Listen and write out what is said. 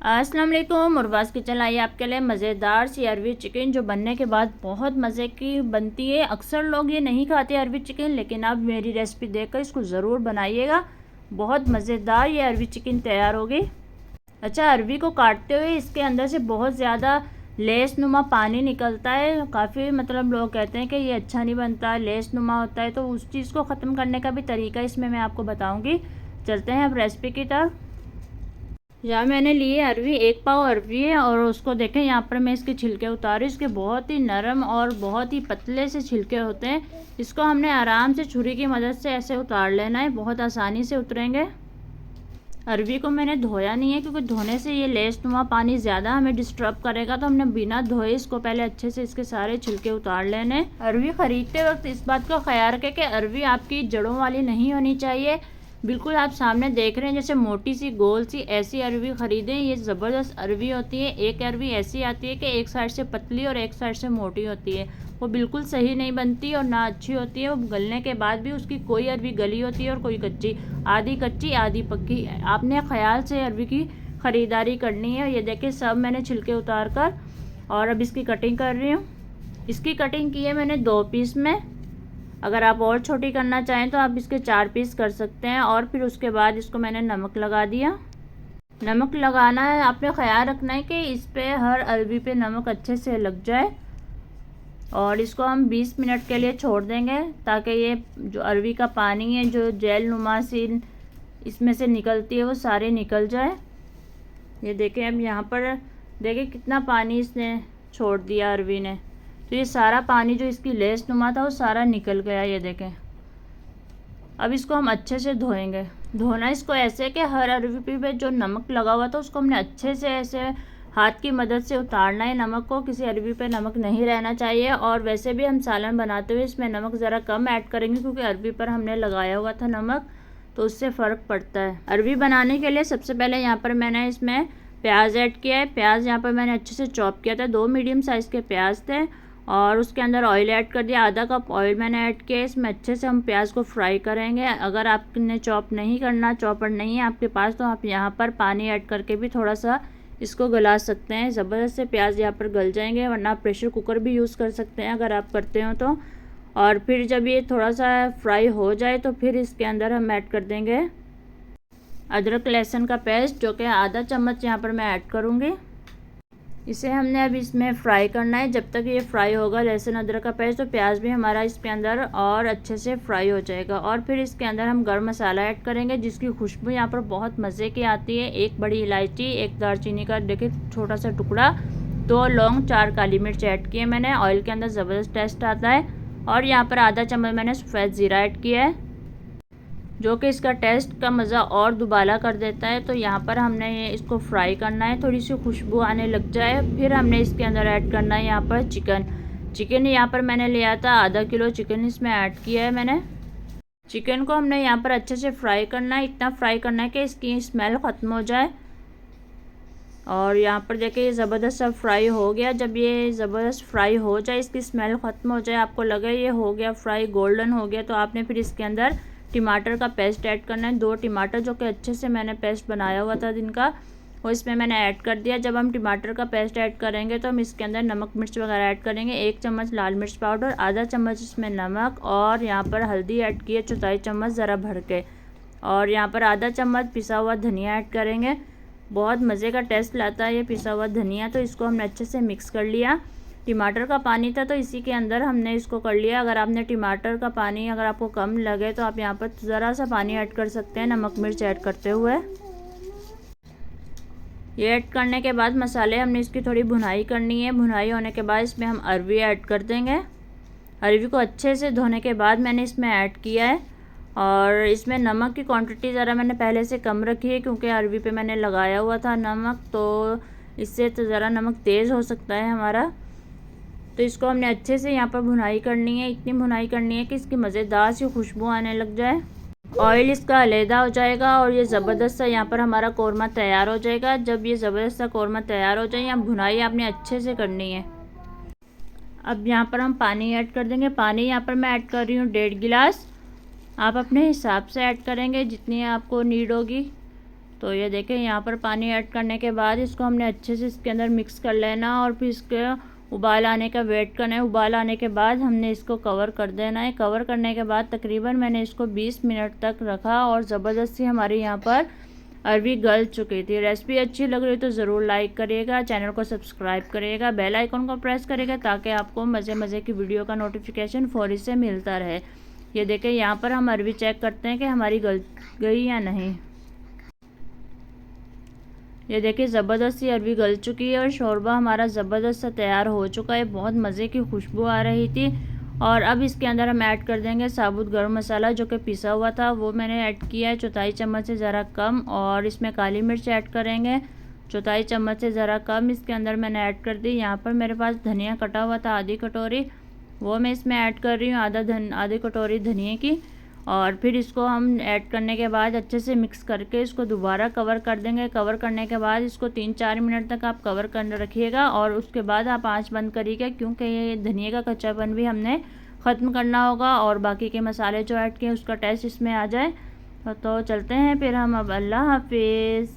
अस्सलाम वालेकुम। मुरबाज़ किचन आई आपके लिए मज़ेदार सी अरवी चिकन जो बनने के बाद बहुत मज़े की बनती है। अक्सर लोग ये नहीं खाते अरवी चिकन, लेकिन अब मेरी रेसिपी देखकर इसको ज़रूर बनाइएगा। बहुत मज़ेदार ये अरवी चिकन तैयार होगी। अच्छा, अरवी को काटते हुए इसके अंदर से बहुत ज़्यादा लेस नुमा पानी निकलता है। काफ़ी लोग कहते हैं कि ये अच्छा नहीं बनता, लेस नुमा होता है। तो उस चीज़ को ख़त्म करने का भी तरीका इसमें मैं आपको बताऊँगी। चलते हैं अब रेसिपी की तरफ। यहाँ मैंने लिए अरवी, 1 पाव अरवी है और उसको देखें यहाँ पर मैं इसके छिलके उतारी। इसके बहुत ही नरम और बहुत ही पतले से छिलके होते हैं। इसको हमने आराम से छुरी की मदद से ऐसे उतार लेना है, बहुत आसानी से उतरेंगे। अरवी को मैंने धोया नहीं है क्योंकि धोने से ये लेसनुमा पानी ज़्यादा हमें डिस्टर्ब करेगा, तो हमने बिना धोए इसको पहले अच्छे से इसके सारे छिलके उतार लेने। अरवी ख़रीदते वक्त इस बात का ख्याल रखें कि अरवी आपकी जड़ों वाली नहीं होनी चाहिए। बिल्कुल आप सामने देख रहे हैं जैसे मोटी सी गोल सी ऐसी अरवी ख़रीदें। ये ज़बरदस्त अरवी होती है। एक अरवी ऐसी आती है कि एक साइड से पतली और एक साइड से मोटी होती है, वो बिल्कुल सही नहीं बनती और ना अच्छी होती है। वो गलने के बाद भी उसकी कोई अरवी गली होती है और कोई कच्ची आधी पक्की। आपने ख्याल से अरवी की ख़रीदारी करनी है। ये देखिए सब मैंने छिलके उतार कर और अब इसकी कटिंग कर रही हूँ। इसकी कटिंग की है मैंने 2 पीस में। अगर आप और छोटी करना चाहें तो आप इसके 4 पीस कर सकते हैं। और फिर उसके बाद इसको मैंने नमक लगा दिया। नमक लगाना है, आपने ख्याल रखना है कि इस पे हर अरवी पे नमक अच्छे से लग जाए। और इसको हम 20 मिनट के लिए छोड़ देंगे ताकि ये जो अरवी का पानी है, जो जेल नुमा सी इसमें से निकलती है, वो सारे निकल जाए। ये देखें, अब यहाँ पर देखें कितना पानी इसने छोड़ दिया अरवी ने। तो ये सारा पानी जो इसकी लेस नुमा था वो सारा निकल गया। ये देखें। अब इसको हम अच्छे से धोएंगे। धोना इसको ऐसे कि हर अरवी पे जो नमक लगा हुआ था उसको हमने अच्छे से ऐसे हाथ की मदद से उतारना है नमक को। किसी अरवी पे नमक नहीं रहना चाहिए। और वैसे भी हम सालन बनाते हुए इसमें नमक ज़रा कम ऐड करेंगे क्योंकि अरवी पर हमने लगाया हुआ था नमक, तो उससे फ़र्क पड़ता है। अरवी बनाने के लिए सबसे पहले यहाँ पर मैंने इसमें प्याज ऐड किया है। प्याज यहाँ पर मैंने अच्छे से चॉप किया था। 2 मीडियम साइज़ के प्याज थे और उसके अंदर ऑयल ऐड कर दिया। आधा कप ऑयल मैंने ऐड किया। इसमें अच्छे से हम प्याज को फ्राई करेंगे। अगर आपने चॉप नहीं करना, चॉपर नहीं है आपके पास, तो आप यहाँ पर पानी ऐड करके भी थोड़ा सा इसको गला सकते हैं। ज़बरदस्त से प्याज यहाँ पर गल जाएंगे, वरना आप प्रेशर कुकर भी यूज़ कर सकते हैं अगर आप करते हो तो। और फिर जब ये थोड़ा सा फ्राई हो जाए तो फिर इसके अंदर हम ऐड कर देंगे अदरक लहसुन का पेस्ट, जो कि आधा चम्मच यहाँ पर मैं ऐड करूँगी। इसे हमने अब इसमें फ्राई करना है। जब तक ये फ्राई होगा लहसुन अदरक का पेस्ट, तो प्याज भी हमारा इसके अंदर और अच्छे से फ्राई हो जाएगा। और फिर इसके अंदर हम गरम मसाला ऐड करेंगे जिसकी खुशबू यहाँ पर बहुत मज़े की आती है। 1 बड़ी इलायची, 1 दालचीनी का देखिए छोटा सा टुकड़ा, 2 लौंग, 4 काली मिर्च ऐड किए मैंने। ऑयल के अंदर ज़बरदस्त टेस्ट आता है। और यहाँ पर आधा चम्मच मैंने सफ़ेद ज़ीरा ऐड किया है, जो कि इसका टेस्ट का मज़ा और दुबाला कर देता है। तो यहाँ पर हमने ये इसको फ्राई करना है, थोड़ी सी खुशबू आने लग जाए। फिर हमने इसके अंदर ऐड करना है यहाँ पर चिकन यहाँ पर मैंने लिया था आधा किलो चिकन, इसमें ऐड किया है मैंने। चिकन को हमने यहाँ पर अच्छे से फ्राई करना है। इतना फ्राई करना है कि इसकी स्मेल ख़त्म हो जाए। और यहाँ पर देखिए ये ज़बरदस्त सब फ्राई हो गया। जब ये ज़बरदस्त फ्राई हो जाए, इसकी स्मेल ख़त्म हो जाए, आपको लगे ये हो गया फ्राई, गोल्डन हो गया, तो आपने फिर इसके अंदर टमाटर का पेस्ट ऐड करना है। 2 टमाटर जो कि अच्छे से मैंने पेस्ट बनाया हुआ था जिनका, वो इसमें मैंने ऐड कर दिया। जब हम टमाटर का पेस्ट ऐड करेंगे तो हम इसके अंदर नमक मिर्च वगैरह ऐड करेंगे। 1 चम्मच लाल मिर्च पाउडर, आधा चम्मच इसमें नमक, और यहाँ पर हल्दी ऐड की है 1/4 चम्मच ज़रा भर के। और यहाँ पर आधा चम्मच पिसा हुआ धनिया ऐड करेंगे। बहुत मज़े का टेस्ट लाता है ये पिसा हुआ धनिया। तो इसको हमने अच्छे से मिक्स कर लिया। टमाटर का पानी था तो इसी के अंदर हमने इसको कर लिया। अगर आपने टमाटर का पानी अगर आपको कम लगे तो आप यहाँ पर ज़रा सा पानी ऐड कर सकते हैं नमक मिर्च ऐड करते हुए। ये ऐड करने के बाद मसाले हमने इसकी थोड़ी भुनाई करनी है। भुनाई होने के बाद इसमें हम अरवी ऐड कर देंगे। अरवी को अच्छे से धोने के बाद मैंने इसमें ऐड किया है। और इसमें नमक की क्वांटिटी ज़रा मैंने पहले से कम रखी है क्योंकि अरवी पे मैंने लगाया हुआ था नमक, तो इससे तो ज़रा नमक तेज़ हो सकता है हमारा। तो इसको हमने अच्छे से यहाँ पर भुनाई करनी है। इतनी भुनाई करनी है कि इसकी मज़ेदार सी खुशबू आने लग जाए, ऑयल इसका अलहदा हो जाएगा और ये ज़बरदस्त सा यहाँ पर हमारा कौरमा तैयार हो जाएगा। जब ये ज़बरदस्त सा कौरमा तैयार हो जाए, यहाँ भुनाई आपने अच्छे से करनी है। अब यहाँ पर हम पानी ऐड कर देंगे। पानी यहाँ पर मैं ऐड कर रही हूँ 1.5 गिलास। आप अपने हिसाब से ऐड करेंगे जितनी आपको नीड होगी। तो ये देखें यहाँ पर पानी ऐड करने के बाद इसको हमने अच्छे से इसके अंदर मिक्स कर लेना और फिर इसके उबाल आने का वेट करना है। उबाल आने के बाद हमने इसको कवर कर देना है। कवर करने के बाद तकरीबन मैंने इसको 20 मिनट तक रखा और ज़बरदस्ती हमारी यहाँ पर अरवी गल चुकी थी। रेसिपी अच्छी लग रही तो ज़रूर लाइक करिएगा, चैनल को सब्सक्राइब करिएगा, बेल आइकन को प्रेस करिएगा ताकि आपको मज़े मज़े की वीडियो का नोटिफिकेशन फौरी से मिलता रहे। ये देखें यहाँ पर हम अरवी चेक करते हैं कि हमारी गल गई या नहीं। ये देखिए ज़बरदस्त सी अरवी गल चुकी है और शोरबा हमारा ज़बरदस्त सा तैयार हो चुका है। बहुत मज़े की खुशबू आ रही थी। और अब इसके अंदर हम ऐड कर देंगे साबुत गरम मसाला जो कि पिसा हुआ था, वो मैंने ऐड किया है 1/4 चम्मच से ज़रा कम। और इसमें काली मिर्च ऐड करेंगे 1/4 चम्मच से ज़रा कम इसके अंदर मैंने ऐड कर दी। यहाँ पर मेरे पास धनिया कटा हुआ था आधी कटोरी, वो मैं इसमें ऐड कर रही हूँ आधी कटोरी धनिया की। और फिर इसको हम ऐड करने के बाद अच्छे से मिक्स करके इसको दोबारा कवर कर देंगे। कवर करने के बाद इसको 3-4 मिनट तक आप कवर कर रखिएगा और उसके बाद आप आंच बंद करिएगा क्योंकि ये धनिया का कच्चापन भी हमने ख़त्म करना होगा और बाकी के मसाले जो ऐड किए उसका टेस्ट इसमें आ जाए। तो चलते हैं फिर हम अब। अल्लाह हाफिज़।